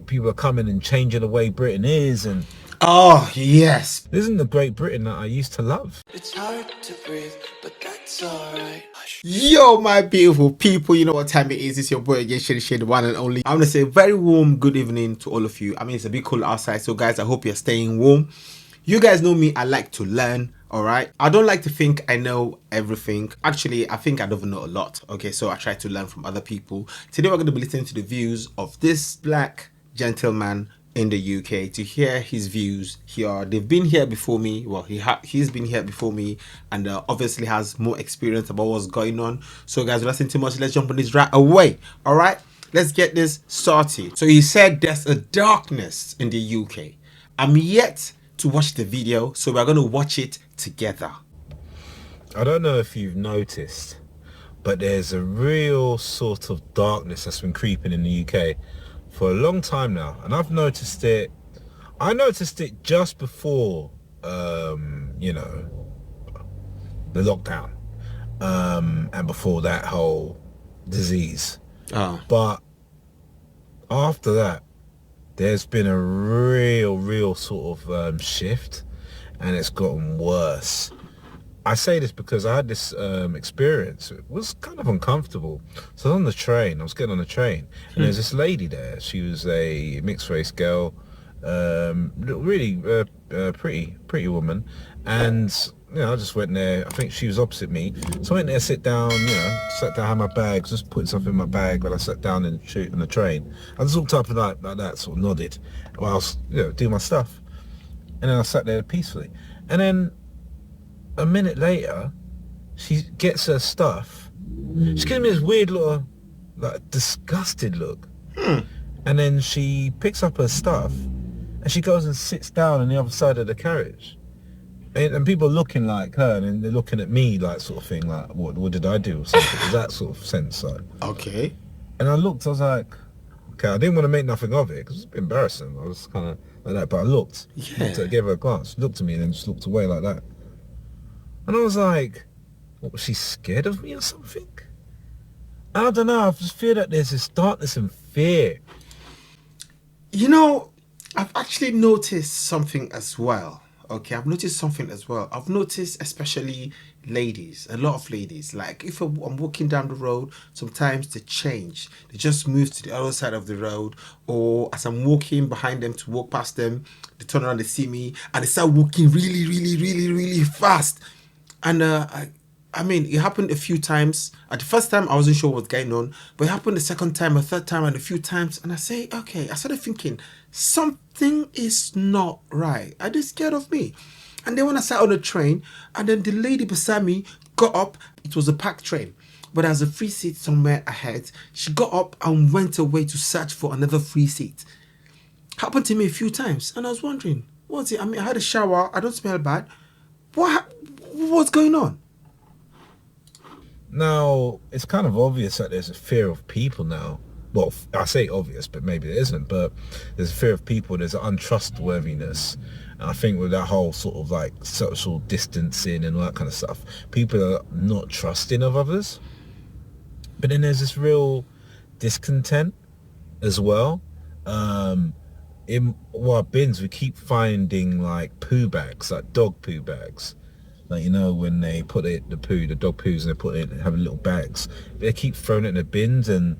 people are coming and changing the way Britain is, and Oh, yes. this isn't the Great Britain that I used to love. It's hard to breathe, but that's alright. Hush. Yo, my beautiful people, you know what time it is. It's your boy again, Shady, the one and only. I'm gonna say a very warm good evening to all of you. I mean, it's a bit cool outside, so guys, I hope you're staying warm. You guys know me, I like to learn, alright? I don't like to think I know everything. Actually, I think I don't know a lot, okay? So I try to learn from other people. Today, we're gonna be listening to the views of this black gentleman in the UK to hear his views here. They've been here before me. Well, he's been here before me, and obviously has more experience about what's going on. So guys, without saying too much, let's jump on this right away. All right, let's get this started. So he said there's a darkness in the UK. I'm yet to watch the video, so we're going to watch it together. I don't know if you've noticed, but there's a real sort of darkness that's been creeping in the UK for a long time now, and I've noticed it. I noticed it just before, you know, the lockdown, and before that whole disease. But after that, there's been a real sort of shift, and it's gotten worse. I say this because I had this experience. It was kind of uncomfortable. So I was on the train. I was getting on the train, and there's this lady there. She was a mixed race girl, really pretty woman. And you know, I just went there. I think she was opposite me. So I went there, sit down. You know, sat down, had my bags, just putting something in my bag when I sat down in the train. I just looked up and like that, sort of nodded while I was, you know, doing my stuff. And then I sat there peacefully. And then a minute later, she gets her stuff. She's giving me this weird little, like, disgusted look. And then she picks up her stuff, and she goes and sits down on the other side of the carriage. And people are looking like her, and then they're looking at me, like, sort of thing, like, what did I do? Or something. It was that sort of sense, like. Okay. And I looked, I was like, okay, I didn't want to make nothing of it, because it's embarrassing. I was kind of like that, but I looked. Yeah. I gave her a glance, looked at me, and then just looked away like that. And I was like, what, was she scared of me or something? I don't know, I just feel that there's this darkness and fear. You know, I've actually noticed something as well. Okay, I've noticed something as well. I've noticed especially ladies, a lot of ladies. Like if I'm walking down the road, sometimes they change. They just move to the other side of the road, or as I'm walking behind them to walk past them, they turn around, they see me, and they start walking really fast. And I mean, it happened a few times. At the first time, I wasn't sure what was going on, but it happened the second time, a third time, and a few times. And I say, okay, I started thinking, something is not right. Are they scared of me? And then when I sat on the train, and then the lady beside me got up. It was a packed train, but there was a free seat somewhere ahead. She got up and went away to search for another free seat. Happened to me a few times, and I was wondering, what's it? I mean, I had a shower. I don't smell bad. What's going on? Now, it's kind of obvious that there's a fear of people now. Well, I say obvious, but maybe it isn't. But there's a fear of people. There's an untrustworthiness. And I think with that whole sort of like social distancing and all that kind of stuff, people are not trusting of others. But then there's this real discontent as well. In our bins, we keep finding like poo bags, like dog poo bags. Like, you know, when they put the dog poos, and they put it, have little bags. They keep throwing it in the bins, and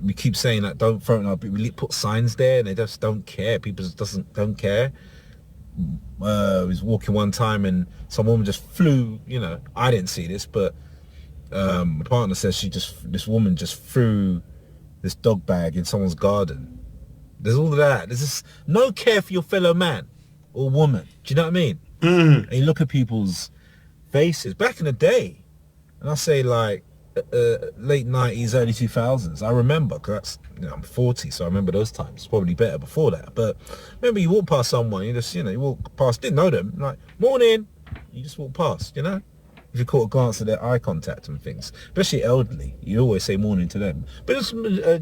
we keep saying that don't throw it in our bin. We put signs there, and they just don't care. People just don't care. I was walking one time, and some woman just flew. You know, I didn't see this, but my partner says this woman just threw this dog bag in someone's garden. There's all of that. There's this no care for your fellow man or woman. Do you know what I mean? And you look at people's faces back in the day, and I say like late 90s, early 2000s. I remember, because that's, you know, I'm 40, so I remember those times. Probably better before that. But remember, you walk past someone, you just, you know, you walk past, didn't know them, like, morning, you just walk past, you know. If you caught a glance at their eye contact and things, especially elderly, you always say morning to them. But it's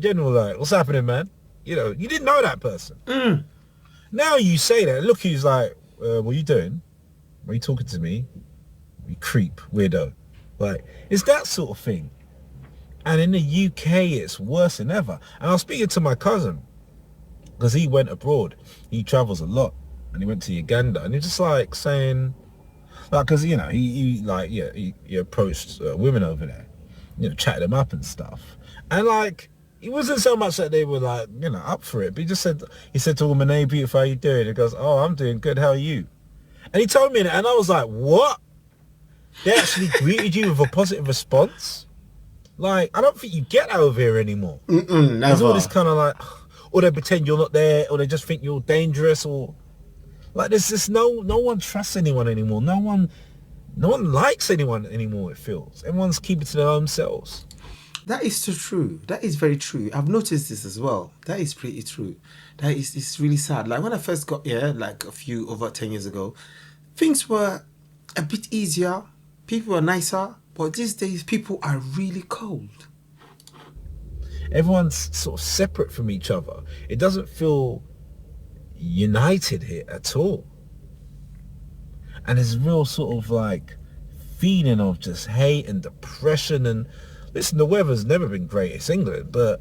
general, like, what's happening, man? You know, you didn't know that person. Now you say that, look, he's like, what are you doing? Why are you talking to me? You creep, weirdo. Like, it's that sort of thing. And in the UK, it's worse than ever. And I was speaking to my cousin, because he went abroad. He travels a lot, and he went to Uganda, and he's just like saying, like, because you know he like yeah he approached women over there, you know, chatted them up and stuff, and like it wasn't so much that they were like you know up for it, but he said to a woman, "Hey, beautiful, how you doing?" He goes, "Oh, I'm doing good. How are you?" And he told me that, and I was like, "What?" They actually greeted you with a positive response. Like, I don't think you get that over here anymore. There's all this Never. kind of like, or they pretend you're not there, or they just think you're dangerous, or like there's just no one trusts anyone anymore. No one likes anyone anymore. It feels everyone's keeping to their own selves. That is so true. That is very true. I've noticed this as well. That is pretty true. That is it's really sad. Like when I first got here, like a few over 10 years ago, things were a bit easier. People were nicer. But these days people are really cold. Everyone's sort of separate from each other. It doesn't feel united here at all. And there's real sort of like feeling of just hate and depression. And listen, the weather's never been great. It's England, but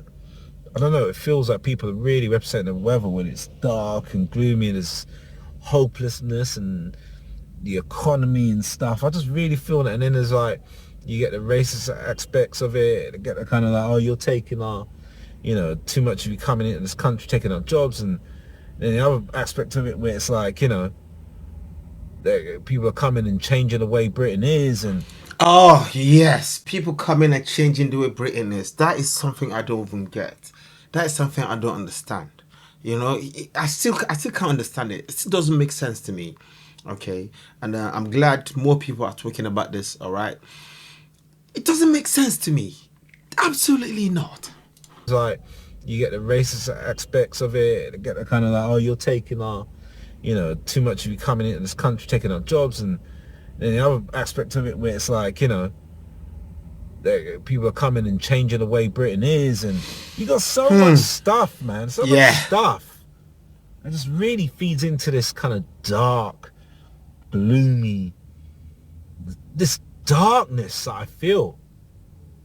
I don't know. It feels like people are really representing the weather when it's dark and gloomy and there's hopelessness and the economy and stuff. I just really feel that. And then there's like, you get the racist aspects of it. You get the kind of like, oh, you're taking our, you know, too much of you coming into this country, taking our jobs. And then the other aspect of it where it's like, you know, people are coming and changing the way Britain is. And Oh yes, people coming and changing the way Britain is. That is something I don't even get. That is something I don't understand. You know, I still can't understand it. It still doesn't make sense to me. Okay, and I'm glad more people are talking about this. All right, it doesn't make sense to me. Absolutely not. it's like, you get the racist aspects of it. You get the kind of like, oh, you're taking our, you know, too much of you coming into this country, taking our jobs. And then the other aspect of it where it's like, you know, people are coming and changing the way Britain is. And you got so much stuff, man. So much Yeah. stuff. It just really feeds into this kind of dark, gloomy, this darkness that I feel.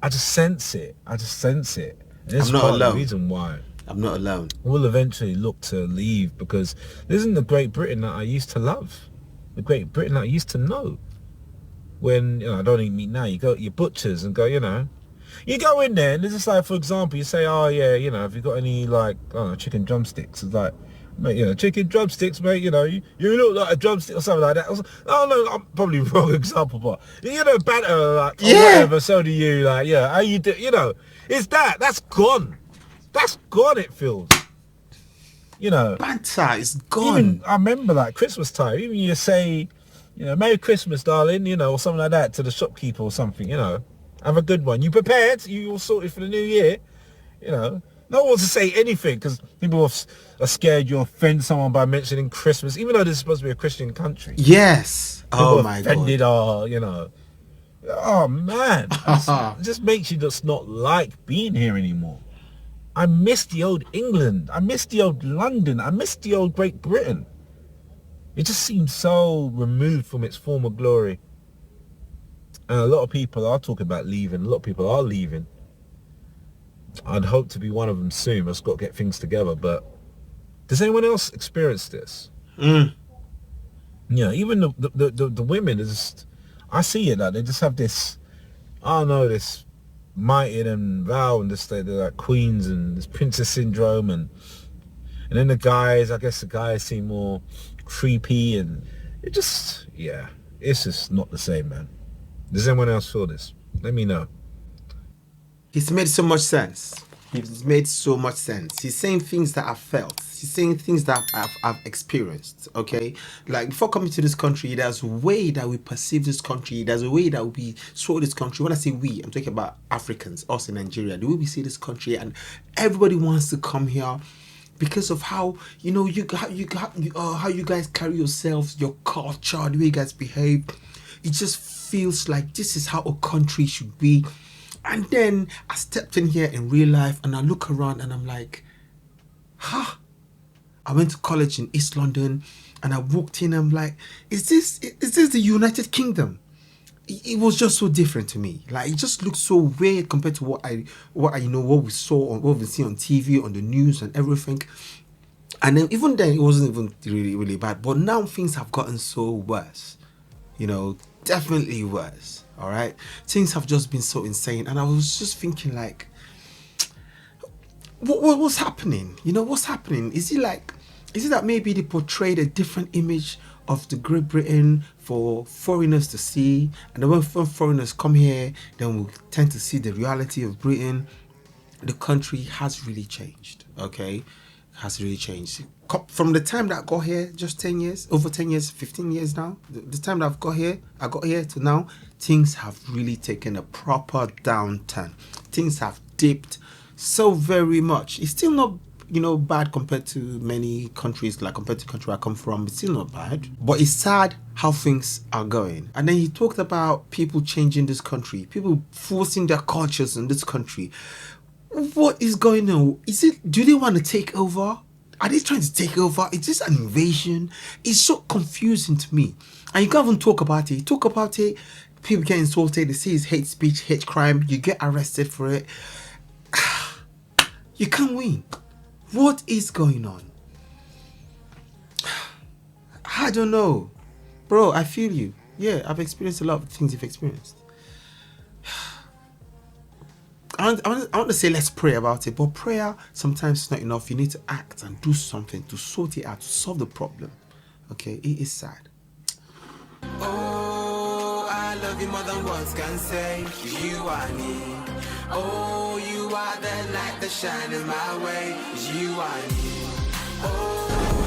I just sense it. I just sense it. And this I'm is not part of the alone. reason why I'm not alone. we'll eventually look to leave, because this isn't the Great Britain that I used to love. The Great Britain that I used to know. When, you know, I don't even mean now, you go to your butchers and go, you know, you go in there and it's just like, for example, you say, oh yeah, you know, have you got any like, I don't know, chicken drumsticks? It's like, mate, you know, chicken drumsticks, mate, you know, you look like a drumstick or something like that. Oh no, I'm probably wrong example, but you know, banter like, or Yeah. whatever, so do you, like, yeah, how you do, you know, it's that's gone. That's gone, it feels. You know, Banter is gone. even I remember like Christmas time, even you say, you know, Merry Christmas, darling, you know, or something like that to the shopkeeper or something, you know. Have a good one. You prepared? You all sorted for the new year? You know. No one wants to say anything because people are scared you'll offend someone by mentioning Christmas, even though this is supposed to be a Christian country. Yes. People Oh are my offended god. or, you know. Oh, man. It just makes you just not like being here anymore. I miss the old England. I miss the old London. I miss the old Great Britain. It just seems so removed from its former glory. And a lot of people are talking about leaving. A lot of people are leaving. I'd hope to be one of them soon. I've just got to get things together. But does anyone else experience this? Yeah, even the women, is just, I see it, that they just have this, I don't know, this might in them vow, and this, they're like queens and this princess syndrome. And then the guys, I guess the guys seem more creepy, and it just, yeah, it's just not the same, man. Does anyone else feel this? Let me know. He's made so much sense. He's made so much sense. He's saying things that I've felt. He's saying things that I've experienced. Okay, like before coming to this country, there's a way that we perceive this country. There's a way that we saw this country. When I say we, I'm talking about Africans, us in Nigeria. The way we see this country, and everybody wants to come here because of how you know how you guys carry yourselves, your culture, the way you guys behave. It just feels like this is how a country should be. And then I stepped in here in real life and I look around and I'm like, huh? I went to college in East London and I walked in and I'm like, is this the United Kingdom? It was just so different to me. Like it just looked so weird compared to what we saw on what we see on TV, on the news and everything. And then even then, it wasn't even really, really bad. But now things have gotten so worse. You know, definitely worse. All right, things have just been so insane, and I was just thinking like, what's happening? You know, what's happening? Is it that maybe they portrayed a different image of the Great Britain for foreigners to see, and then when foreigners come here, then we tend to see the reality of Britain. The country has really changed. Okay, has really changed from the time that I got here, just 10 years, over 10 years, 15 years now. The time that I got here to now, things have really taken a proper downturn. Things have dipped so very much. It's still not, you know, bad compared to many countries, like compared to the country I come from. It's still not bad, but it's sad how things are going. And then he talked about people changing this country, people forcing their cultures in this country. What is going on? Do they want to take over? Are they trying to take over? Is this an invasion? It's so confusing to me. And you can't even talk about it. Talk about it, people get insulted, they say it's hate speech, hate crime, you get arrested for it. You can't win. What is going on? I don't know. Bro, I feel you. Yeah, I've experienced a lot of things you've experienced. I want to say let's pray about it, but prayer sometimes is not enough. You need to act and do something to sort it out, to solve the problem. Okay, it is sad. Oh, I love you more than words can say. You are me. Oh, you are the light that shine in my way. You are me. Oh.